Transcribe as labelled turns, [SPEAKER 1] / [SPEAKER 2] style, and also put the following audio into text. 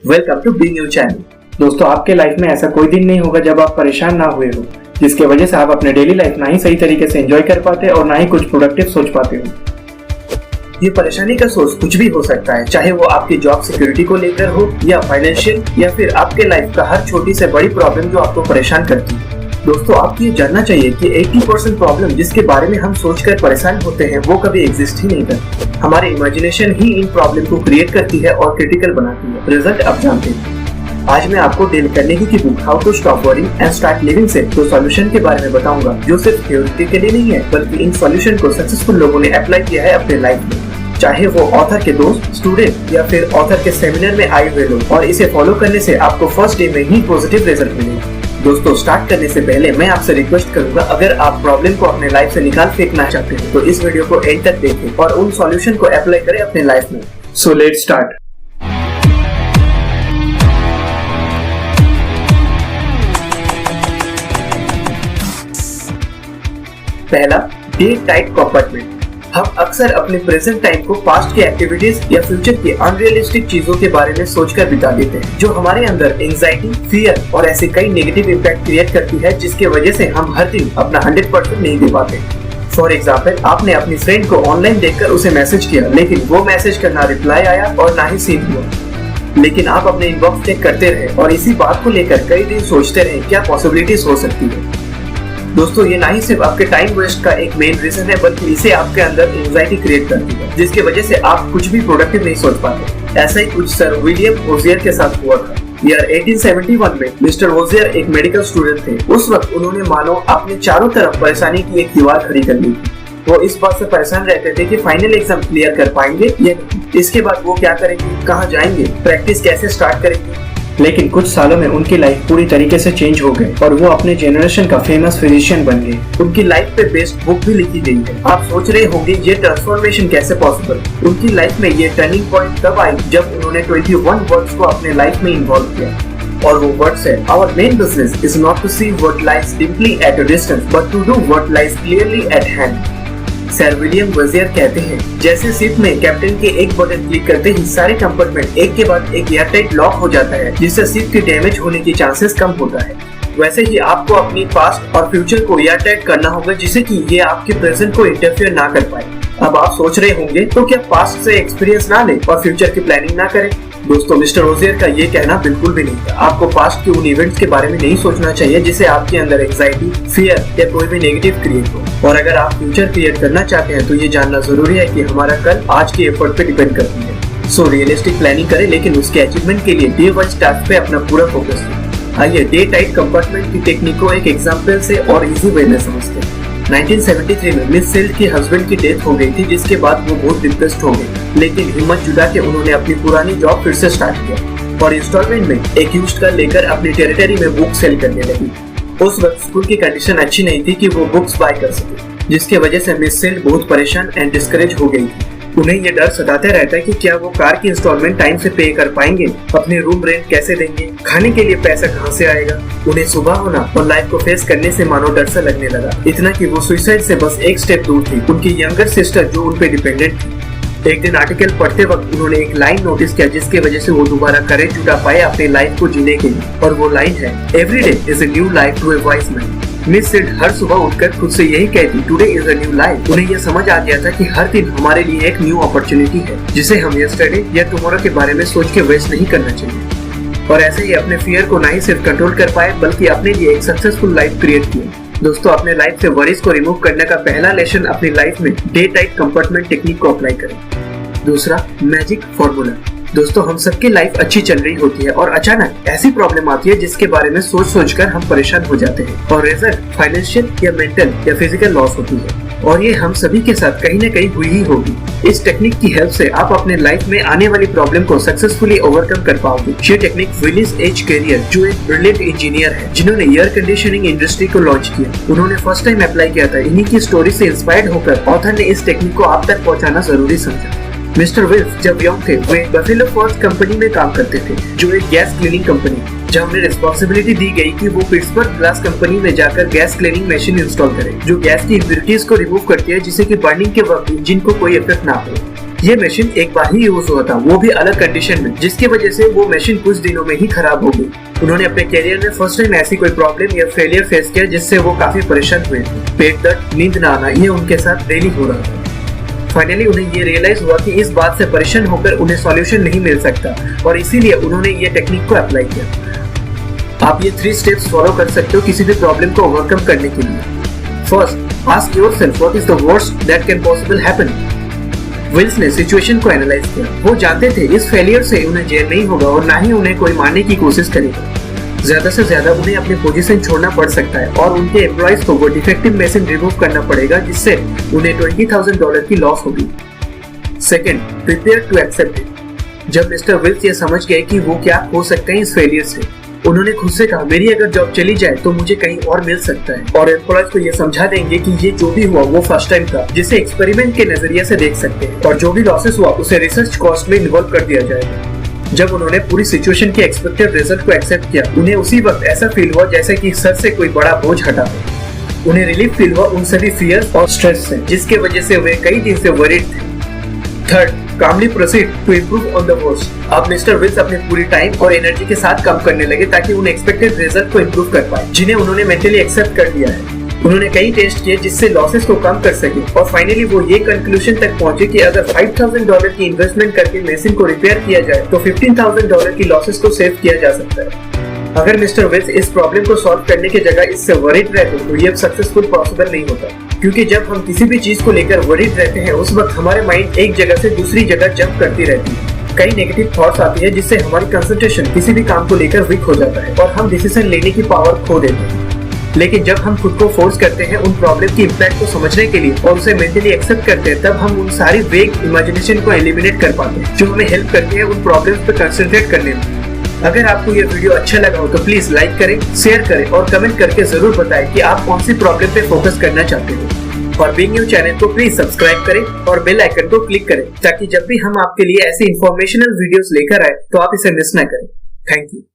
[SPEAKER 1] Welcome to be new channel.
[SPEAKER 2] दोस्तों, आपके life में ऐसा कोई दिन नहीं होगा जब आप परेशान ना हुए हो, जिसके वजह से आप अपने डेली लाइफ ना ही सही तरीके से एंजॉय कर पाते और ना ही कुछ प्रोडक्टिव सोच पाते हो।
[SPEAKER 1] ये परेशानी का सोर्स कुछ भी हो सकता है, चाहे वो आपकी जॉब सिक्योरिटी को लेकर हो या फाइनेंशियल या फिर आपके लाइफ का हर छोटी से बड़ी प्रॉब्लम जो आपको परेशान करती है। दोस्तों, आपको ये जानना चाहिए कि 80% प्रॉब्लम जिसके बारे में हम सोचकर परेशान होते हैं वो कभी एग्जिस्ट ही नहीं करती। हमारी इमेजिनेशन ही इन प्रॉब्लम को क्रिएट करती है और क्रिटिकल बनाती है। रिजल्ट अब जानते हैं। आज मैं आपको डेल कार्नेगी की book how to stop worrying and start living से दो सॉल्यूशन के बारे में बताऊंगा, जो सिर्फ थ्योरी के लिए नहीं है बल्कि इन सॉल्यूशन को सक्सेसफुल लोगों ने अप्लाई किया है अपने लाइफ में, चाहे वो ऑथर के दोस्त, स्टूडेंट या फिर ऑथर के सेमिनार में आए हुए लोग। और इसे फॉलो करने से आपको फर्स्ट डे में ही पॉजिटिव रिजल्ट मिलेगा। दोस्तों, स्टार्ट करने से पहले मैं आपसे रिक्वेस्ट करूंगा, अगर आप प्रॉब्लम को अपने लाइफ से निकाल फेंकना चाहते हैं तो इस वीडियो को एंड तक देखें और उन सॉल्यूशन को अप्लाई करें अपने लाइफ में। So let's start. पहला, डे टाइट कंपार्टमेंट। हम अक्सर अपने प्रेजेंट टाइम को पास्ट की एक्टिविटीज या फ्यूचर की अनरियलिस्टिक चीजों के बारे में सोचकर बिता देते हैं, जो हमारे अंदर एंजाइटी, फियर और ऐसे कई नेगेटिव इम्पैक्ट क्रिएट करती है, जिसके वजह से हम हर दिन अपना 100% नहीं दे पाते। फॉर एग्जाम्पल, आपने अपनी फ्रेंड को ऑनलाइन देखकर उसे मैसेज किया, लेकिन वो मैसेज का ना रिप्लाई आया और ना ही सीन हुआ। लेकिन आप अपने इनबॉक्स चेक करते रहे और इसी बात को लेकर कई दिन सोचते रहे क्या पॉसिबिलिटीज हो सकती है। दोस्तों, ये ना ही सिर्फ आपके टाइम वेस्ट का एक मेन रीजन है, बल्कि इसे आपके अंदर एंजाइटी क्रिएट करती है, जिसकी वजह से आप कुछ भी प्रोडक्टिव नहीं सोच पाते। ऐसा ही कुछ सर विलियम होजियर के साथ हुआ था। ईयर 1871 में मिस्टर होजियर एक मेडिकल स्टूडेंट थे। उस वक्त उन्होंने मानो अपने चारों तरफ परेशानी की एक दीवार खड़ी कर ली थी। वो इस बात से परेशान रहते थे कि फाइनल एग्जाम क्लियर कर पाएंगे या नहीं, इसके बाद वो क्या करेंगे, कहाँ जाएंगे, प्रैक्टिस कैसे स्टार्ट करेंगे।
[SPEAKER 2] लेकिन कुछ सालों में उनकी लाइफ पूरी तरीके से चेंज हो गई और वो अपने जनरेशन का फेमस फिजिशियन बन गए।
[SPEAKER 1] उनकी लाइफ पे बेस्ट बुक भी लिखी गई है। आप सोच रहे होंगे ये ट्रांसफॉर्मेशन कैसे पॉसिबल। उनकी लाइफ में ये टर्निंग पॉइंट तब आई जब उन्होंने 21 वर्ड्स को अपने लाइफ में इन्वॉल्व किया। और वो वर्ड्स है, our main business is not to see what lies dimly at a distance but to do what lies clearly at hand. Sir William होजियर कहते हैं, जैसे शिप में कैप्टन के एक बटन क्लिक करते ही सारे कंपार्टमेंट एक के बाद एक एयरटाइट लॉक हो जाता है, जिससे शिप के डैमेज होने की चांसेस कम होता है। वैसे ही आपको अपनी पास्ट और फ्यूचर को एयरटाइट करना होगा, जिससे कि ये आपके प्रेजेंट को इंटरफेयर ना कर पाए। अब आप सोच रहे होंगे, तो क्या पास्ट से एक्सपीरियंस ना ले और फ्यूचर की प्लानिंग ना करें? दोस्तों, मिस्टर होजियर का ये कहना बिल्कुल भी नहीं था। आपको पास्ट के उन इवेंट्स के बारे में नहीं सोचना चाहिए जिसे आपके अंदर एंजाइटी, फियर या कोई भी नेगेटिव क्रिएट हो। और अगर आप फ्यूचर क्रिएट करना चाहते हैं तो ये जानना जरूरी है कि हमारा कल आज के एफर्ट पे डिपेंड करती है। सो रियलिस्टिक प्लानिंग करें, लेकिन उसके अचीवमेंट के लिए डे वाइज टास्क पे अपना पूरा फोकस दें। आइए डे टाइट कंपार्टमेंट की टेक्निक को एक एग्जाम्पल से और इजी वे में समझते हैं। 1973 में मिस सेल्ड के हस्बैंड की डेथ हो गई थी, जिसके बाद वो बहुत डिप्रेस्ड हो गई। लेकिन हिम्मत जुटा के उन्होंने अपनी पुरानी जॉब फिर से स्टार्ट किया और इंस्टॉलमेंट में एक यूज्ड कार लेकर अपनी टेरिटरी में बुक सेल करने लगी। उस वक्त स्कूल की कंडीशन अच्छी नहीं थी कि वो बुक्स बाय कर सके, जिसके वजह से मिस सेल्ड बहुत परेशान एंड डिस्करेज हो गई थी। उन्हें ये डर सताते रहता है कि क्या वो कार की इंस्टॉलमेंट टाइम से पे कर पाएंगे, अपने रूम रेंट कैसे देंगे, खाने के लिए पैसा कहाँ से आएगा। उन्हें सुबह होना और लाइफ को फेस करने से मानो डर सा लगने लगा, इतना कि वो सुसाइड से बस एक स्टेप दूर थी। उनकी यंगर सिस्टर जो उन पे डिपेंडेंट थी। एक दिन आर्टिकल पढ़ते वक्त उन्होंने एक लाइन नोटिस किया, जिसके वजह से वो दोबारा करेज जुटा पाए अपनी लाइफ को जीने के लिए। और वो लाइन है, every day is a new life to a wise man. Miss सेल्ड हर सुबह उठकर खुद से यही कहती, today is a new life. उन्हें यह समझ आ गया था कि हर दिन हमारे लिए एक न्यू अपॉर्चुनिटी है, जिसे हम यस्टरडे या टुमारो के बारे में सोच के वेस्ट नहीं करना चाहिए। और ऐसे ही अपने फियर को ना ही सिर्फ कंट्रोल कर पाए बल्कि अपने लिए एक सक्सेसफुल लाइफ क्रिएट की। दोस्तों, अपने लाइफ से वरीज को रिमूव करने का पहला लेसन अपनी लाइफ में डे टाइट कंपार्टमेंट टेक्निक को अप्लाई करें। दूसरा, मैजिक फॉर्मूला। दोस्तों, हम सबकी लाइफ अच्छी चल रही होती है और अचानक ऐसी प्रॉब्लम आती है जिसके बारे में सोचकर हम परेशान हो जाते हैं और रिजल्ट फाइनेंशियल या मेंटल या फिजिकल लॉस होती है। और ये हम सभी के साथ कहीं न कहीं हुई ही होगी। इस टेक्निक की हेल्प से आप अपने लाइफ में आने वाली प्रॉब्लम को सक्सेसफुली ओवरकम कर पाओगे। ये टेक्निक विलिस एच कैरियर, जो एक ब्रिलियंट इंजीनियर है जिन्होंने एयर कंडीशनिंग इंडस्ट्री को लॉन्च किया, उन्होंने फर्स्ट टाइम अप्लाई किया था। इन्हीं की स्टोरी से इंस्पायर्ड होकर ऑथर ने इस टेक्निक को आप तक पहुँचाना जरूरी समझा। मिस्टर विल्स जब यंग थे, वे बफेलो फॉल्स कंपनी में काम करते थे, जो एक गैस क्लीनिंग कंपनी, जहां उन्हें रिस्पॉन्सिबिलिटी दी गई कि वो पिट्सबर्ग ग्लास कंपनी में जाकर गैस क्लीनिंग मशीन इंस्टॉल करें, जो गैस की इम्प्योरिटीज को रिमूव करती है, जिससे कि बर्निंग के वक्त इंजन को कोई इफेक्ट ना हो। ये मशीन एक बार ही यूज हुआ था, वो भी अलग कंडीशन में, जिसकी वजह से वो मशीन कुछ दिनों में ही खराब हो गई। उन्होंने अपने करियर में फर्स्ट टाइम ऐसी कोई प्रॉब्लम या फेलियर फेस किया जिससे वो काफी परेशान हुए। पेट दर्द, नींद न आना, ये उनके साथ डेली हो रहा था। फाइनली उन्हें ये रियलाइज हुआ कि इस बात से परेशान होकर उन्हें सॉल्यूशन नहीं मिल सकता और इसीलिए उन्होंने ये टेक्निक को अप्लाई किया। आप ये 3 स्टेप्स फॉलो कर सकते हो किसी भी प्रॉब्लम को ओवरकम करने के लिए। First, ask yourself what is the worst that can possible happen. Wills ने सिचुएशन को एनालाइज किया। वो जानते थे इस फेलियर से उन्हें जेल नहीं होगा और ना ही उन्हें कोई मारने की कोशिश करेगा। ज्यादा से ज्यादा उन्हें अपनी पोजीशन छोड़ना पड़ सकता है और उनके एम्प्लॉइज को वो डिफेक्टिव मशीन रिमूव करना पड़ेगा जिससे उन्हें $20,000 की लॉस होगी। Second, prepare to accept it. जब मिस्टर विल्स ये समझ गए कि वो क्या हो सकते हैं इस फेलियर से, उन्होंने खुद से कहा मेरी अगर जॉब चली जाए तो मुझे कहीं और मिल सकता है, और एम्प्लॉइज को ये समझा देंगे कि ये जो भी हुआ वो फर्स्ट टाइम था, जिसे एक्सपेरिमेंट के नजरिए से देख सकते हैं, और जो भी लॉसेस हुआ उसे रिसर्च कॉस्ट में इन्वॉल्व कर दिया जाएगा। जब उन्होंने पूरी सिचुएशन के एक्सपेक्टेड रिजल्ट को एक्सेप्ट किया, उन्हें उसी वक्त ऐसा फील हुआ जैसे कि सर से कोई बड़ा बोझ हटा हो। उन्हें रिलीफ फील हुआ उन सभी फियर और स्ट्रेस से जिसके वजह से वे कई दिन से वरीड थे। Third, calmly proceed to improve on the worst. अब मिस्टर विल्स अपने पूरी टाइम और एनर्जी के साथ काम करने लगे ताकि उन्हें एक्सपेक्टेड रिजल्ट को इम्प्रूव कर पाए, जिन्हें उन्होंने मेंटली एक्सेप्ट कर लिया है। उन्होंने कई टेस्ट किए जिससे लॉसेस को कम कर सके और फाइनली वो ये कंक्लूजन तक पहुंचे कि अगर $5,000 की इन्वेस्टमेंट करके मशीन को रिपेयर किया जाए तो $15,000 की लॉसेस को सेव किया जा सकता है। अगर मिस्टर विल्स इस प्रॉब्लम को सॉल्व करने की जगह इससे वरीड रहते तो ये सक्सेसफुल पॉसिबल नहीं होता, क्योंकि जब हम किसी भी चीज को लेकर वरीड रहते हैं उस वक्त हमारे माइंड एक जगह से दूसरी जगह जंप करती रहती है। कई नेगेटिव थॉट्स आती है जिससे हमारी कंसंट्रेशन किसी भी काम को लेकर वीक हो जाता है और हम डिसीजन लेने की पावर खो देते हैं। लेकिन जब हम खुद को फोर्स करते हैं उन प्रॉब्लम की इम्पैक्ट को समझने के लिए और उसे मेंटली एक्सेप्ट करते हैं, तब हम उन सारी वेग इमेजिनेशन को एलिमिनेट कर पाते हैं जो हमें हेल्प करती है उन प्रॉब्लम्स पर कंसंट्रेट करने में। अगर आपको ये वीडियो अच्छा लगा हो तो प्लीज लाइक करें, शेयर करें और कमेंट करके जरूर बताएं कि आप कौन सी प्रॉब्लम पे फोकस करना चाहते हो। और बिग न्यू चैनल को प्लीज सब्सक्राइब करें और बेल आइकन को क्लिक करें ताकि जब भी हम आपके लिए ऐसी इंफॉर्मेशनल वीडियोस लेकर आए तो आप इसे मिस न करें। Thank you.